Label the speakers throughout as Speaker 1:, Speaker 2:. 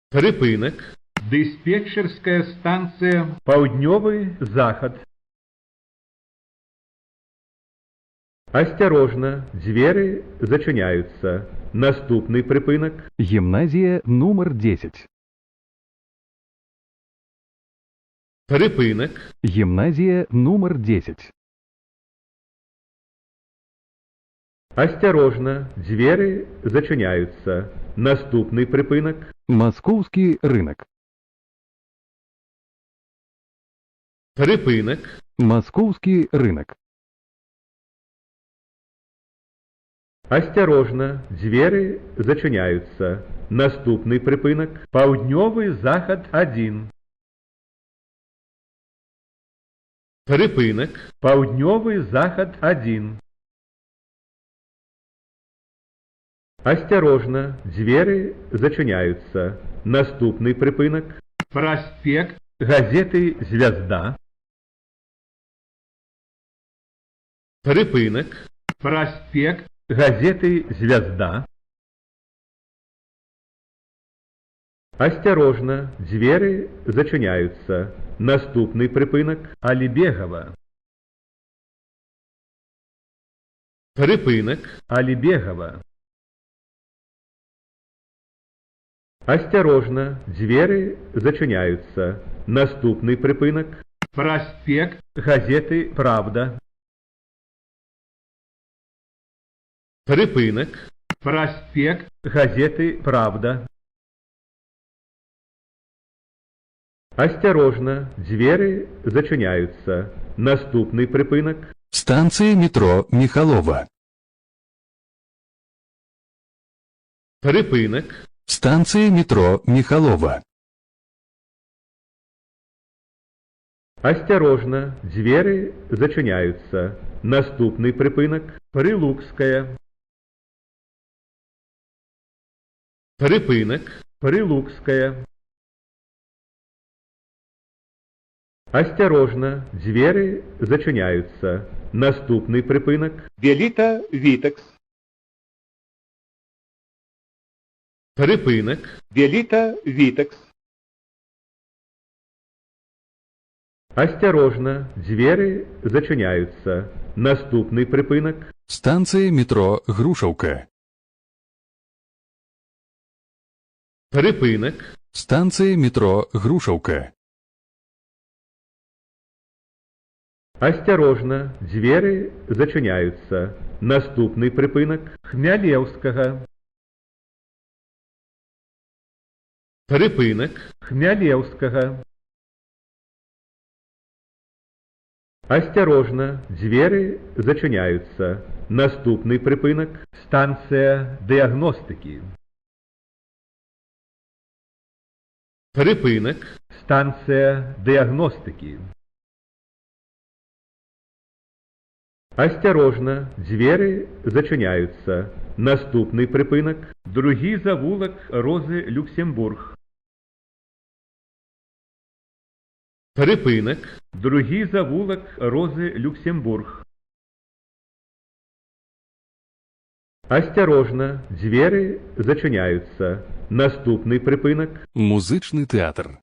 Speaker 1: Припынак.
Speaker 2: Дыспетчерская станция
Speaker 1: Паўднёвы захад. Асцярожна, дзверы зачыняюцца. Наступны прыпынак.
Speaker 3: Гимназия номер 10.
Speaker 1: Прыпынак.
Speaker 3: Гимназия номер 10.
Speaker 1: Асцярожна, дзверы зачыняюцца. Наступны прыпынак.
Speaker 3: Московский рынок.
Speaker 1: Прыпынак.
Speaker 3: Московский рынок.
Speaker 1: Асцярожна, дзверы зачыняюцца. Наступны прыпынак. Паўднёвы захад 1. Прыпынак. Паўднёвы захад 1. Асцярожна, дзверы зачыняюцца. Наступны прыпынак.
Speaker 2: проспект
Speaker 1: Газеты «Звезда». Прыпынак.
Speaker 2: проспект
Speaker 1: Газеты «Звезда». Асцярожна, дзверы зачыняюцца. Наступны прыпынак. Алібегава. Прыпынак. Алібегава. Асцярожна, дзверы зачыняюцца. Наступны прыпынак.
Speaker 2: проспект
Speaker 1: Газеты «Правда». Прыпынак.
Speaker 2: проспект
Speaker 1: Газеты «Правда». Асцярожна, дзверы зачыняюцца. Наступны прыпынак.
Speaker 3: Станция метро Михалова.
Speaker 1: Прыпынак.
Speaker 3: Станция метро Михалова.
Speaker 1: Асцярожна, дзверы зачыняюцца. Наступны прыпынак. Прылукская. Прыпынак. Прылукская. Асцярожна, дзверы зачыняюцца. Наступны прыпынак.
Speaker 2: Велита-Витекс.
Speaker 1: Прыпынак.
Speaker 2: Велита-Витекс.
Speaker 1: Асцярожна, дзверы зачыняюцца. Наступны прыпынак.
Speaker 3: Станция метро Грушевка.
Speaker 1: Прыпынак.
Speaker 3: Станция метро Грушевка.
Speaker 1: Асцярожна, дзверы зачыняюцца. Наступны прыпынак. Хмялеўскага. Прыпынак. Хмялеўскага. Асцярожна, дзверы зачыняюцца. Наступны прыпынак. Станцыя дыягностыкі. Прыпынак. Станцыя дыягностыкі. Асцярожна, дзверы зачыняюцца. Наступны прыпынак. Другі завулак Розы Люксембург. Прыпынак. Другі завулак Розы Люксембург. Асцярожна, дзверы зачыняюцца. Наступны прыпынак.
Speaker 3: Музычный театр.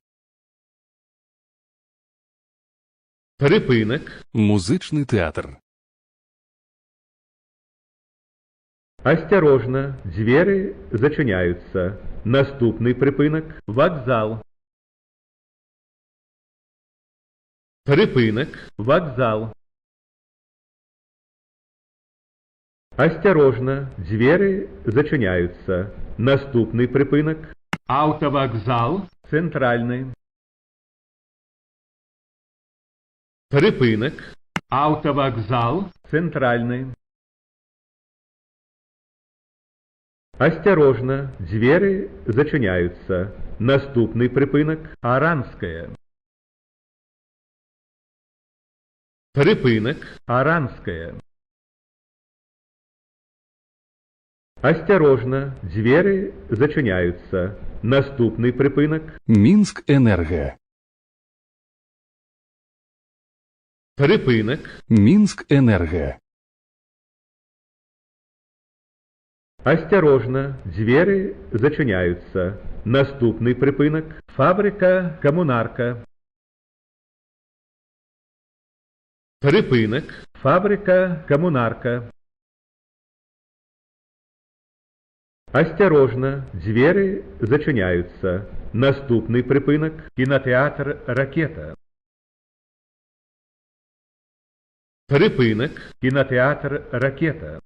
Speaker 1: Прыпынак.
Speaker 3: Музычный театр.
Speaker 1: Асцярожна, дзверы зачыняюцца. Наступны прыпынак. Вакзал. Прыпынак. Вакзал. Асцярожна, дзверы зачыняюцца. Наступны прыпынак.
Speaker 2: Автовокзал.
Speaker 1: Цэнтральны. Прыпынак.
Speaker 2: Автовокзал.
Speaker 1: Цэнтральны. Асцярожна, дзверы зачыняюцца. Наступны прыпынак. Аранская. Прыпынак. Аранская. Асцярожна, дзверы зачыняюцца. Наступны прыпынак.
Speaker 3: Минск Энерго.
Speaker 1: Прыпынак.
Speaker 3: Минск Энерго.
Speaker 1: Осторожно, двери зачиняются. Наступний припинок – фабрика «Комунарка». Припинок – фабрика «Комунарка». Осторожно, двери зачиняются. Наступний припинок – кінотеатр «Ракета». Припинок – кінотеатр «Ракета».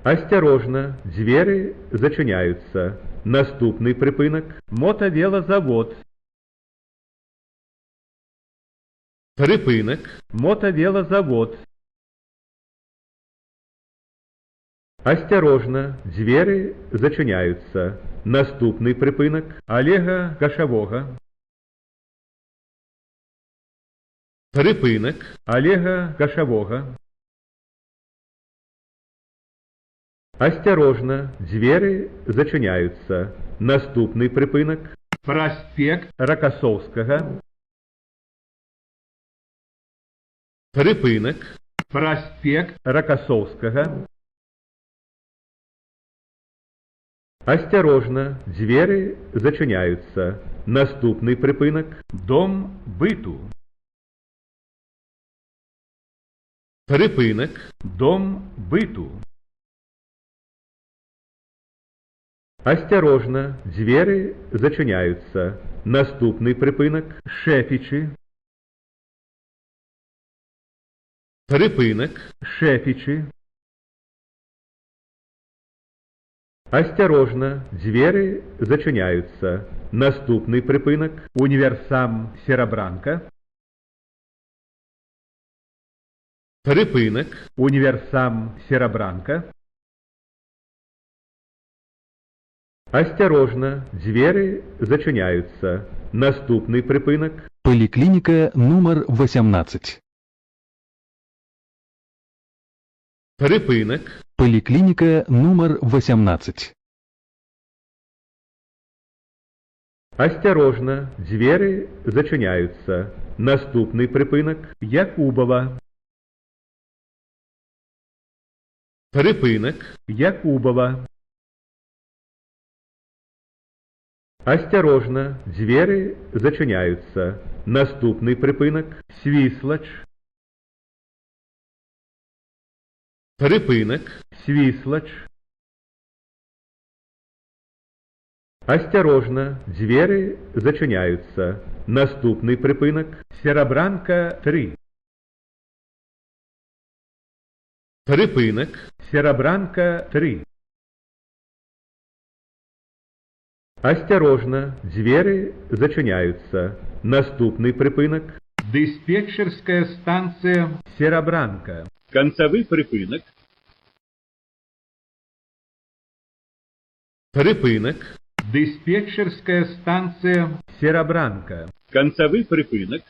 Speaker 1: Осторожно, двери зачиняются. Наступний припинок – мотовелозавод. Припинок – мотовелозавод. Осторожно, двери зачиняются. Наступний припинок – Олега Кошового. Припинок – Олега Кошового. Осторожно, двери зачиняются. Наступний припинок –
Speaker 2: Проспект
Speaker 1: Рокоссовского. Припинок –
Speaker 2: Проспект
Speaker 1: Рокоссовского. Осторожно, двери зачиняются. Наступний припинок – дом быту. Припинок – дом быту. Осторожно, двери зачиняются. Наступний припинок – Шефічі. Припинок – Шефічі. Осторожно, двери зачиняются. Наступний припинок – Універсам Серебранка. Припинок – Універсам Серебранка. Осторожно, двери зачиняются. Наступний припинок –
Speaker 3: Поликлиника номер 18.
Speaker 1: припинок –
Speaker 3: Поликлиника номер 18.
Speaker 1: осторожно, двери зачиняются. Наступний припинок – Якубова. Припинок – Якубова. Осторожно, двери зачиняются. Наступний припинок – Свіслач. Припинок – Свіслач. Осторожно, двери зачиняются. Наступний припинок – Серебранка 3. Припинок – Серебранка 3. Осторожно, двери зачиняются. Наступний припинок
Speaker 2: – диспетчерская станция
Speaker 1: Серебранка.
Speaker 2: Концевий припинок.
Speaker 1: Припинок
Speaker 2: Диспетчерская станция
Speaker 1: Серебранка.
Speaker 2: Концевий припинок.